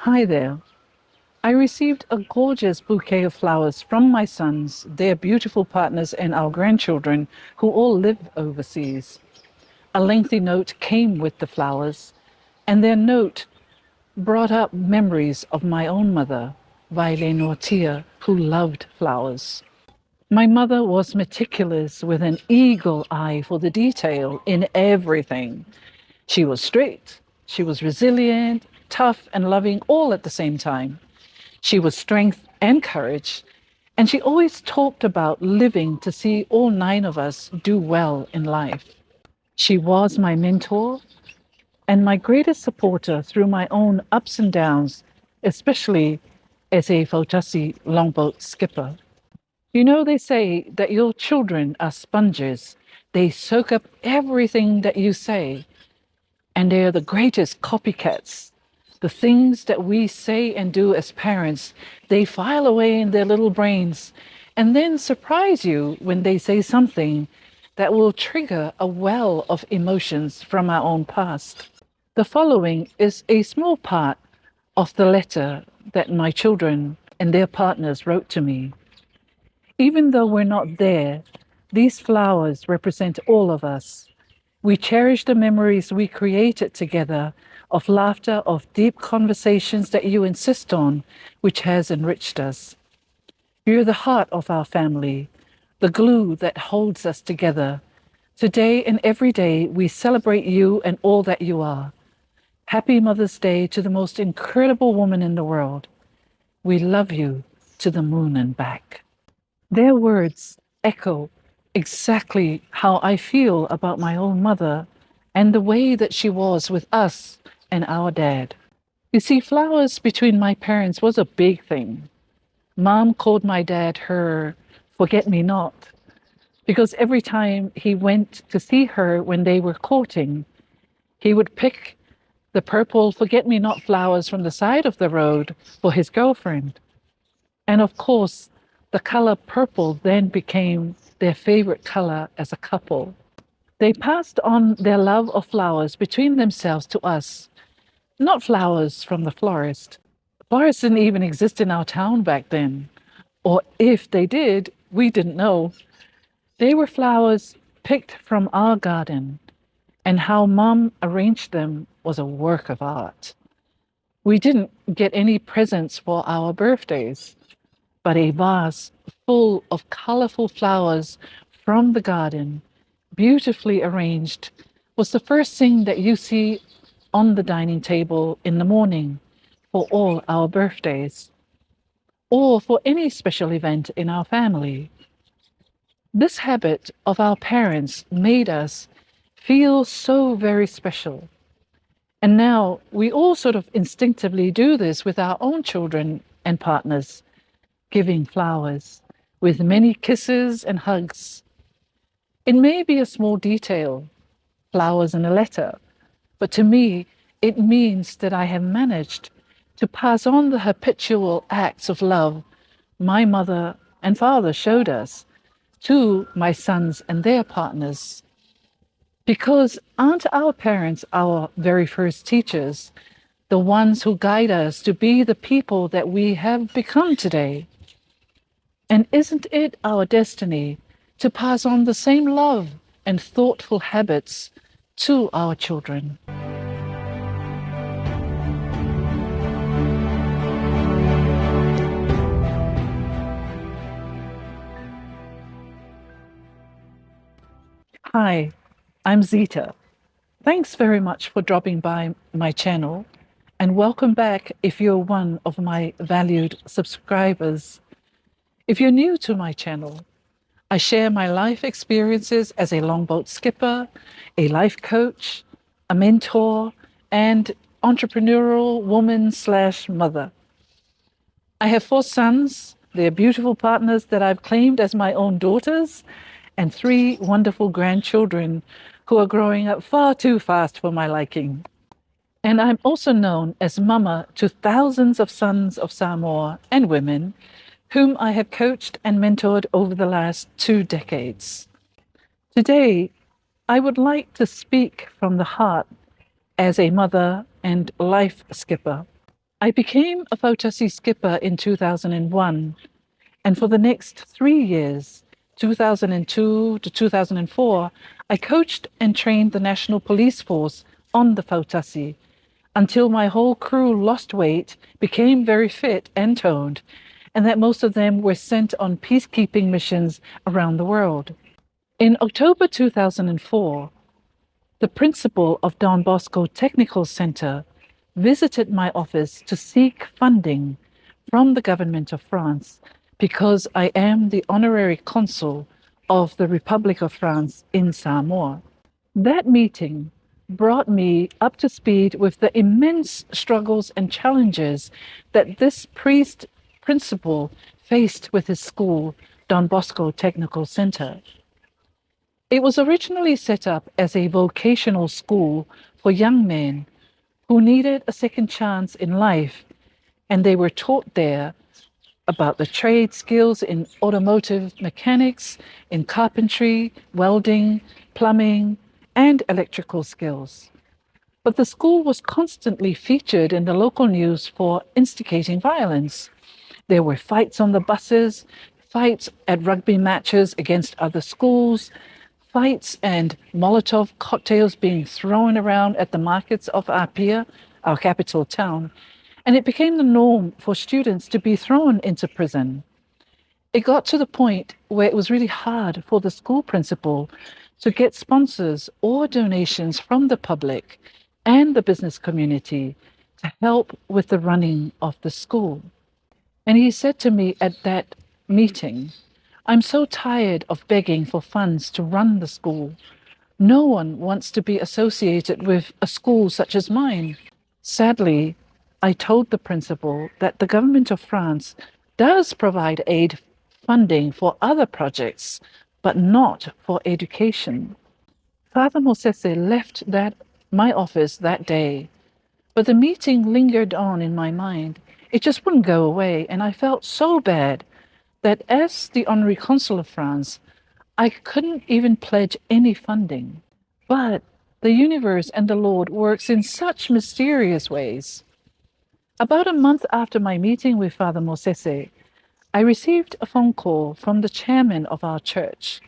Hi there. I received a gorgeous bouquet of flowers from my sons, their beautiful partners, and our grandchildren who all live overseas. A lengthy note came with the flowers, and their note brought up memories of my own mother, Vaelenoatia, who loved flowers. My mother was meticulous with an eagle eye for the detail in everything. She was strict, she was resilient, tough, and loving all at the same time. She was strength and courage, and she always talked about living to see all nine of us do well in life. She was my mentor and my greatest supporter through my own ups and downs, especially as a FAUTASI longboat skipper. You know, they say that your children are sponges. They soak up everything that you say, and they are the greatest copycats. The things that we say and do as parents, they file away in their little brains and then surprise you when they say something that will trigger a well of emotions from our own past. The following is a small part of the letter that my children and their partners wrote to me. Even though we're not there, these flowers represent all of us. We cherish the memories we created together of laughter, of deep conversations that you insist on, which has enriched us. You're the heart of our family, the glue that holds us together. Today and every day, we celebrate you and all that you are. Happy Mother's Day to the most incredible woman in the world. We love you to the moon and back. Their words echo exactly how I feel about my own mother and the way that she was with us and our dad. You see, flowers between my parents was a big thing. Mom called my dad her forget-me-not because every time he went to see her when they were courting, he would pick the purple forget-me-not flowers from the side of the road for his girlfriend. And of course, the color purple then became their favorite color as a couple. They passed on their love of flowers between themselves to us, not flowers from the florist. Florists didn't even exist in our town back then, or if they did, we didn't know. They were flowers picked from our garden, and how Mom arranged them was a work of art. We didn't get any presents for our birthdays, but a vase full of colorful flowers from the garden, beautifully arranged, was the first thing that you see on the dining table in the morning for all our birthdays, or for any special event in our family. This habit of our parents made us feel so very special. And now we all sort of instinctively do this with our own children and partners, giving flowers with many kisses and hugs. It may be a small detail, flowers in a letter, but to me, it means that I have managed to pass on the habitual acts of love my mother and father showed us to my sons and their partners. Because aren't our parents our very first teachers, the ones who guide us to be the people that we have become today? And isn't it our destiny to pass on the same love and thoughtful habits to our children? Hi, I'm Zita. Thanks very much for dropping by my channel, and welcome back if you're one of my valued subscribers. If you're new to my channel, I share my life experiences as a longboat skipper, a life coach, a mentor, and entrepreneurial woman/mother. I have 4 sons. They're beautiful partners that I've claimed as my own daughters, and 3 wonderful grandchildren who are growing up far too fast for my liking. And I'm also known as Mama to thousands of sons of Samoa and women whom I have coached and mentored over the last 2 decades. Today, I would like to speak from the heart as a mother and life skipper. I became a FAUTASI skipper in 2001, and for the next 3 years, 2002 to 2004, I coached and trained the National Police Force on the FAUTASI until my whole crew lost weight, became very fit and toned, and that most of them were sent on peacekeeping missions around the world. In October 2004, the principal of Don Bosco Technical Centre visited my office to seek funding from the government of France because I am the honorary consul of the Republic of France in Samoa. That meeting brought me up to speed with the immense struggles and challenges that this principal faced with his school, Don Bosco Technical Centre. It was originally set up as a vocational school for young men who needed a second chance in life, and they were taught there about the trade skills in automotive mechanics, in carpentry, welding, plumbing, and electrical skills. But the school was constantly featured in the local news for instigating violence. There were fights on the buses, fights at rugby matches against other schools, fights and Molotov cocktails being thrown around at the markets of Apia, our capital town, and it became the norm for students to be thrown into prison. It got to the point where it was really hard for the school principal to get sponsors or donations from the public and the business community to help with the running of the school. And he said to me at that meeting, "I'm so tired of begging for funds to run the school. No one wants to be associated with a school such as mine." Sadly, I told the principal that the government of France does provide aid funding for other projects, but not for education. Father Mosese left my office that day, but the meeting lingered on in my mind. It just wouldn't go away, and I felt so bad that as the Honorary Consul of France, I couldn't even pledge any funding. But the universe and the Lord works in such mysterious ways. About a month after my meeting with Father Mosese, I received a phone call from the chairman of our church.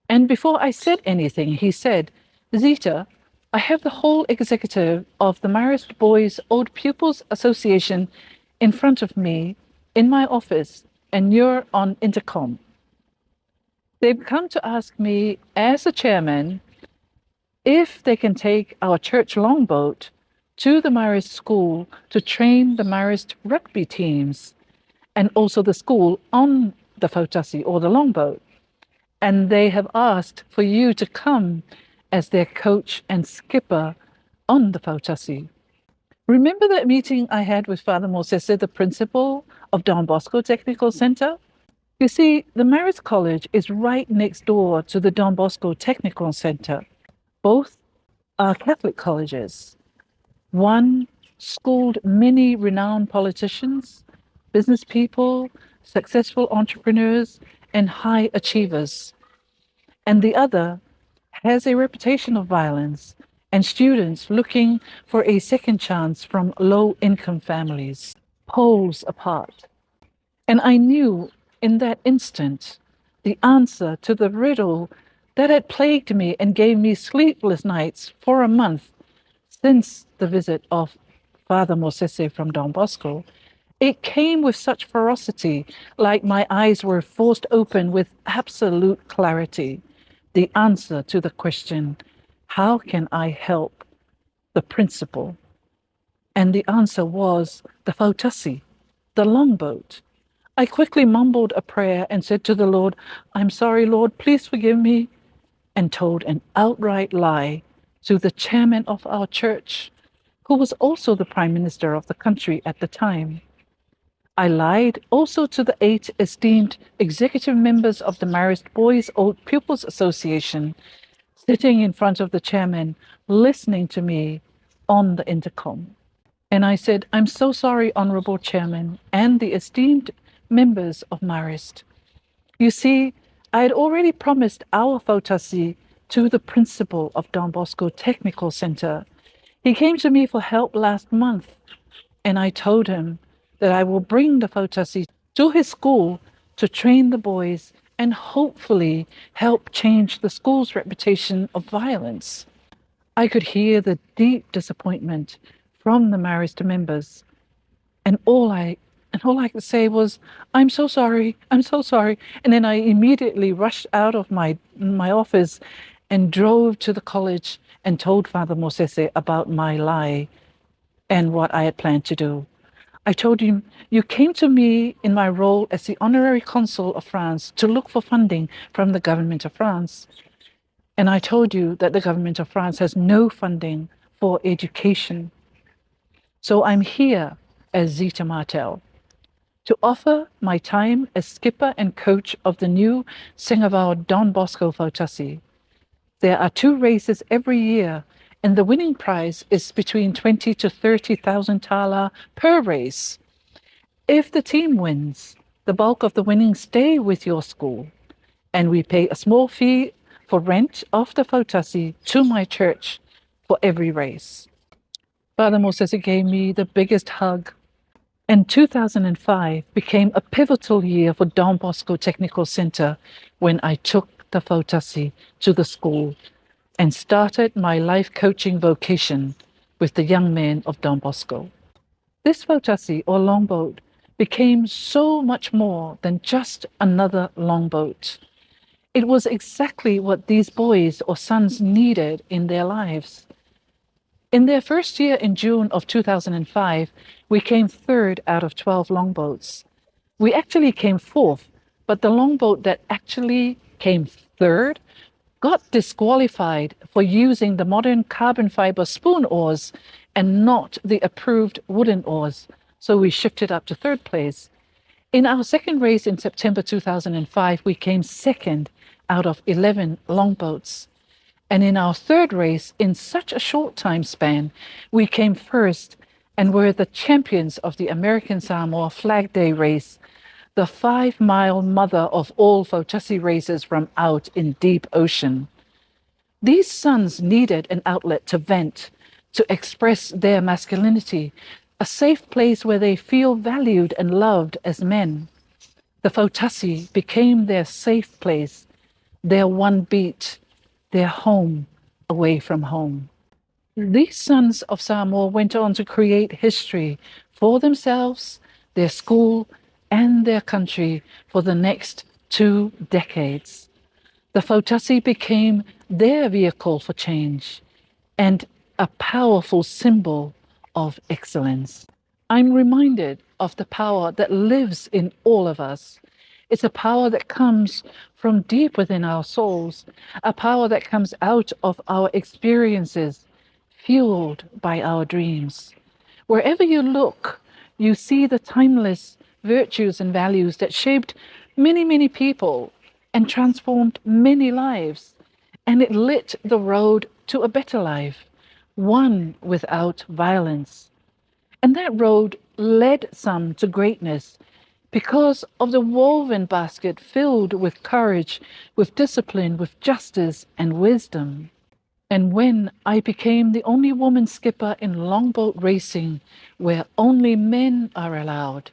And before I said anything, he said, "Zita, I have the whole executive of the Marist Boys Old Pupils Association in front of me in my office, and you're on intercom. They've come to ask me, as a chairman, if they can take our church longboat to the Marist school to train the Marist rugby teams and also the school on the FAUTASI or the longboat. And they have asked for you to come as their coach and skipper on the FAUTASI." Remember that meeting I had with Father Mosese, the principal of Don Bosco Technical Centre? You see, the Marist College is right next door to the Don Bosco Technical Centre. Both are Catholic colleges. One schooled many renowned politicians, business people, successful entrepreneurs, and high achievers. And the other has a reputation of violence and students looking for a second chance from low-income families, poles apart. And I knew in that instant the answer to the riddle that had plagued me and gave me sleepless nights for a month since the visit of Father Mosese from Don Bosco. It came with such ferocity, like my eyes were forced open with absolute clarity. The answer to the question, how can I help the principal? And the answer was the FAUTASI, the longboat. I quickly mumbled a prayer and said to the Lord, "I'm sorry, Lord, please forgive me," and told an outright lie to the chairman of our church, who was also the prime minister of the country at the time. I lied also to the 8 esteemed executive members of the Marist Boys Old Pupils Association, sitting in front of the chairman, listening to me on the intercom. And I said, "I'm so sorry, Honorable Chairman, and the esteemed members of Marist. You see, I had already promised our FAUTASI to the principal of Don Bosco Technical Centre. He came to me for help last month, And I told him that I will bring the FAUTASI to his school to train the boys and hopefully help change the school's reputation of violence. I could hear the deep disappointment from the Marist members, and all I could say was, "I'm so sorry, I'm so sorry." And then I immediately rushed out of my office and drove to the college and told Father Mosese about my lie and what I had planned to do. I told him, "You came to me in my role as the honorary consul of France to look for funding from the government of France. And I told you that the government of France has no funding for education. So I'm here as Zita Martel to offer my time as skipper and coach of the new Singapore Don Bosco FAUTASI. There are 2 races every year, and the winning prize is between 20 to 30,000 thala per race. If the team wins, the bulk of the winnings stay with your school, and we pay a small fee for rent of the FAUTASI to my church for every race." Father Mosese gave me the biggest hug. And 2005 became a pivotal year for Don Bosco Technical Centre when I took the FAUTASI to the school and started my life coaching vocation with the young men of Don Bosco. This FAUTASI, or longboat, became so much more than just another longboat. It was exactly what these boys or sons needed in their lives. In their first year in June of 2005, we came 3rd out of 12 longboats. We actually came 4th, but the longboat that actually came 3rd got disqualified for using the modern carbon fiber spoon oars and not the approved wooden oars, so we shifted up to 3rd place. In our second race in September 2005, we came 2nd out of 11 longboats. And in our 3rd race, in such a short time span, we came 1st and were the champions of the American Samoa Flag Day race, the 5-mile mother of all FAUTASI races from out in deep ocean. These sons needed an outlet to vent, to express their masculinity, a safe place where they feel valued and loved as men. The FAUTASI became their safe place, their one beat, their home away from home. These sons of Samoa went on to create history for themselves, their school, and their country for the next 2 decades. The FAUTASI became their vehicle for change and a powerful symbol of excellence. I'm reminded of the power that lives in all of us. It's a power that comes from deep within our souls, a power that comes out of our experiences, fueled by our dreams. Wherever you look, you see the timeless virtues and values that shaped many, many people and transformed many lives. And it lit the road to a better life, one without violence. And that road led some to greatness because of the woven basket filled with courage, with discipline, with justice and wisdom. And when I became the only woman skipper in longboat racing, where only men are allowed,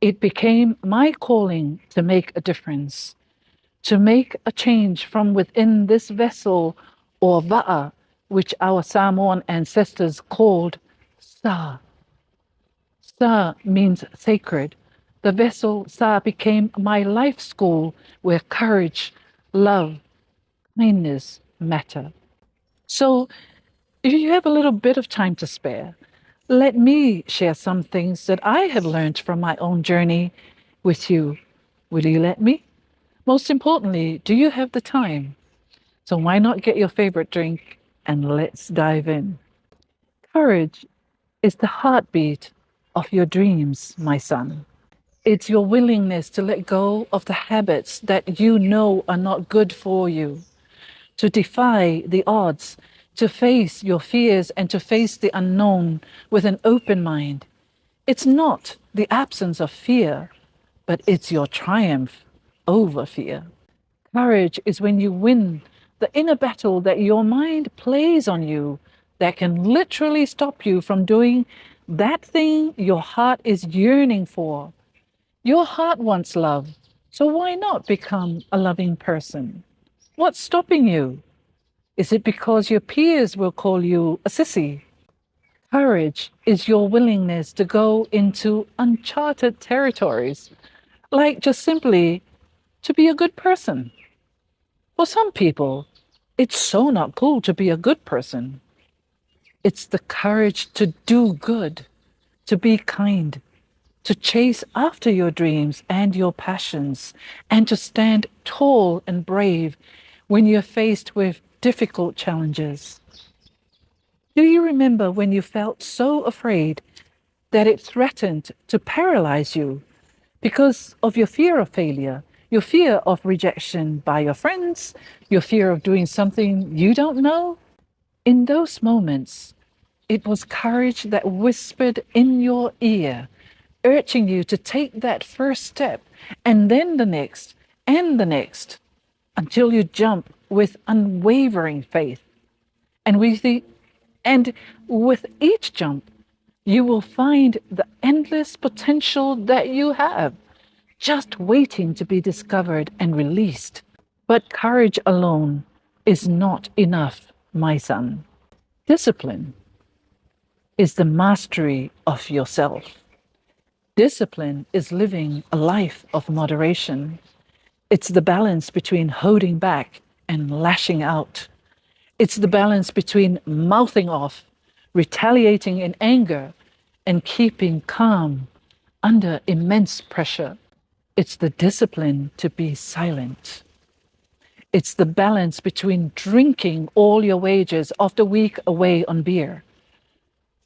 it became my calling to make a difference, to make a change from within this vessel, or va'a, which our Samoan ancestors called sa. Sa means sacred. The vessel Sa became my life school where courage, love, kindness matter. So if you have a little bit of time to spare, let me share some things that I have learned from my own journey with you. Will you let me? Most importantly, do you have the time? So why not get your favorite drink and let's dive in. Courage is the heartbeat of your dreams, my son. It's your willingness to let go of the habits that you know are not good for you, to defy the odds, to face your fears and to face the unknown with an open mind. It's not the absence of fear, but it's your triumph over fear. Courage is when you win the inner battle that your mind plays on you that can literally stop you from doing that thing your heart is yearning for. Your heart wants love, so why not become a loving person? What's stopping you? Is it because your peers will call you a sissy? Courage is your willingness to go into uncharted territories, like just simply to be a good person. For some people, it's so not cool to be a good person. It's the courage to do good, to be kind, to chase after your dreams and your passions, and to stand tall and brave when you're faced with difficult challenges. Do you remember when you felt so afraid that it threatened to paralyze you because of your fear of failure, your fear of rejection by your friends, your fear of doing something you don't know? In those moments, it was courage that whispered in your ear, urging you to take that first step and then the next and the next until you jump with unwavering faith. And and with each jump, you will find the endless potential that you have, just waiting to be discovered and released. But courage alone is not enough, my son. Discipline is the mastery of yourself. Discipline is living a life of moderation. It's the balance between holding back and lashing out. It's the balance between mouthing off, retaliating in anger, and keeping calm under immense pressure. It's the discipline to be silent. It's the balance between drinking all your wages after a week away on beer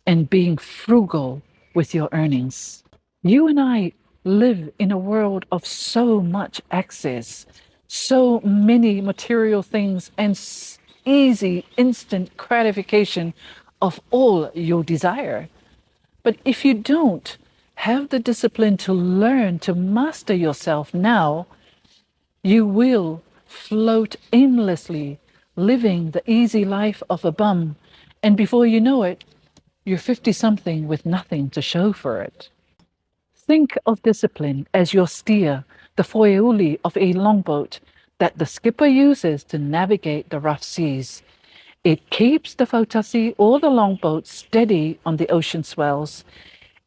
and being frugal with your earnings. You and I live in a world of so much access, so many material things, and easy, instant gratification of all your desire. But if you don't have the discipline to learn to master yourself now, you will float aimlessly, living the easy life of a bum. And before you know it, you're 50 something with nothing to show for it. Think of discipline as your steer, the foiuli of a longboat that the skipper uses to navigate the rough seas. It keeps the FAUTASI or the longboat steady on the ocean swells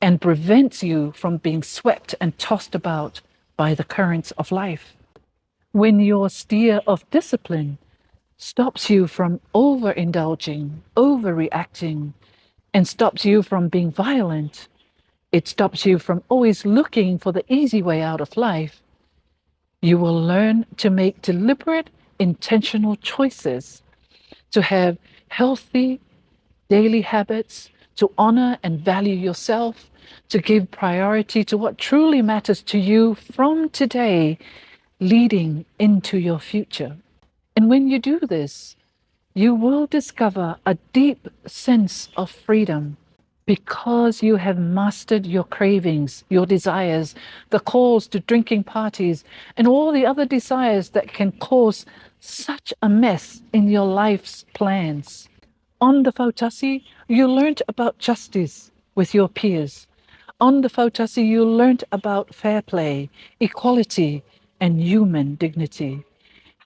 and prevents you from being swept and tossed about by the currents of life. When your steer of discipline stops you from overindulging, overreacting, and stops you from being violent, it stops you from always looking for the easy way out of life. You will learn to make deliberate, intentional choices, to have healthy daily habits, to honor and value yourself, to give priority to what truly matters to you from today, leading into your future. And when you do this, you will discover a deep sense of freedom because you have mastered your cravings, your desires, the calls to drinking parties, and all the other desires that can cause such a mess in your life's plans. On the FAUTASI, you learned about justice with your peers. On the FAUTASI, you learned about fair play, equality, and human dignity.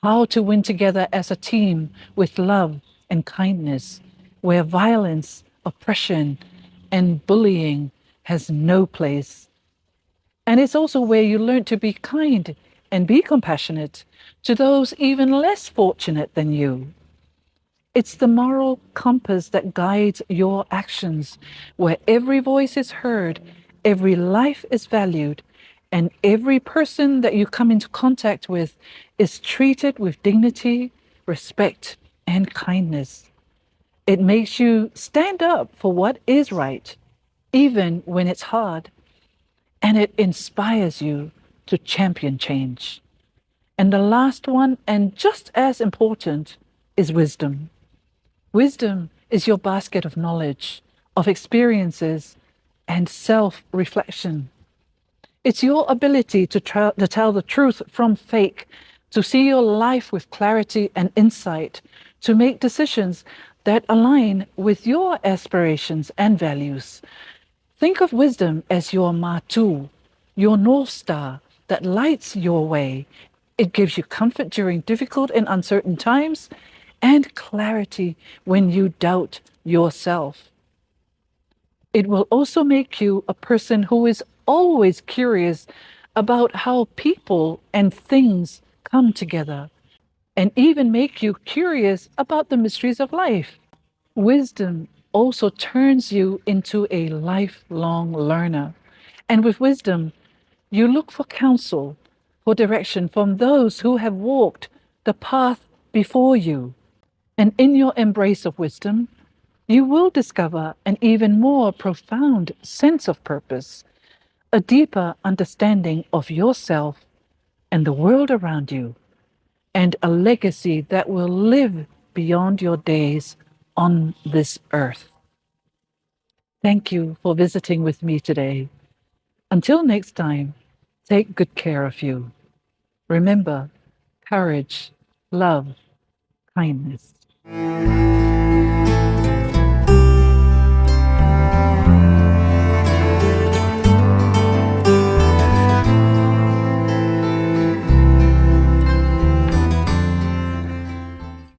How to win together as a team with love and kindness, where violence, oppression, and bullying has no place. And it's also where you learn to be kind and be compassionate to those even less fortunate than you. It's the moral compass that guides your actions, where every voice is heard, every life is valued, and every person that you come into contact with is treated with dignity, respect, and kindness. It makes you stand up for what is right, even when it's hard, and it inspires you to champion change. And the last one, and just as important, is wisdom. Wisdom is your basket of knowledge, of experiences, and self-reflection. It's your ability to tell the truth from fake, to see your life with clarity and insight, to make decisions that align with your aspirations and values. Think of wisdom as your matu, your North Star that lights your way. It gives you comfort during difficult and uncertain times and clarity when you doubt yourself. It will also make you a person who is always curious about how people and things come together, and even make you curious about the mysteries of life. Wisdom also turns you into a lifelong learner. And with wisdom, you look for counsel, for direction from those who have walked the path before you. And in your embrace of wisdom, you will discover an even more profound sense of purpose, a deeper understanding of yourself and the world around you, and a legacy that will live beyond your days on this earth. Thank you for visiting with me today. Until next time, take good care of you. Remember, courage, love, kindness.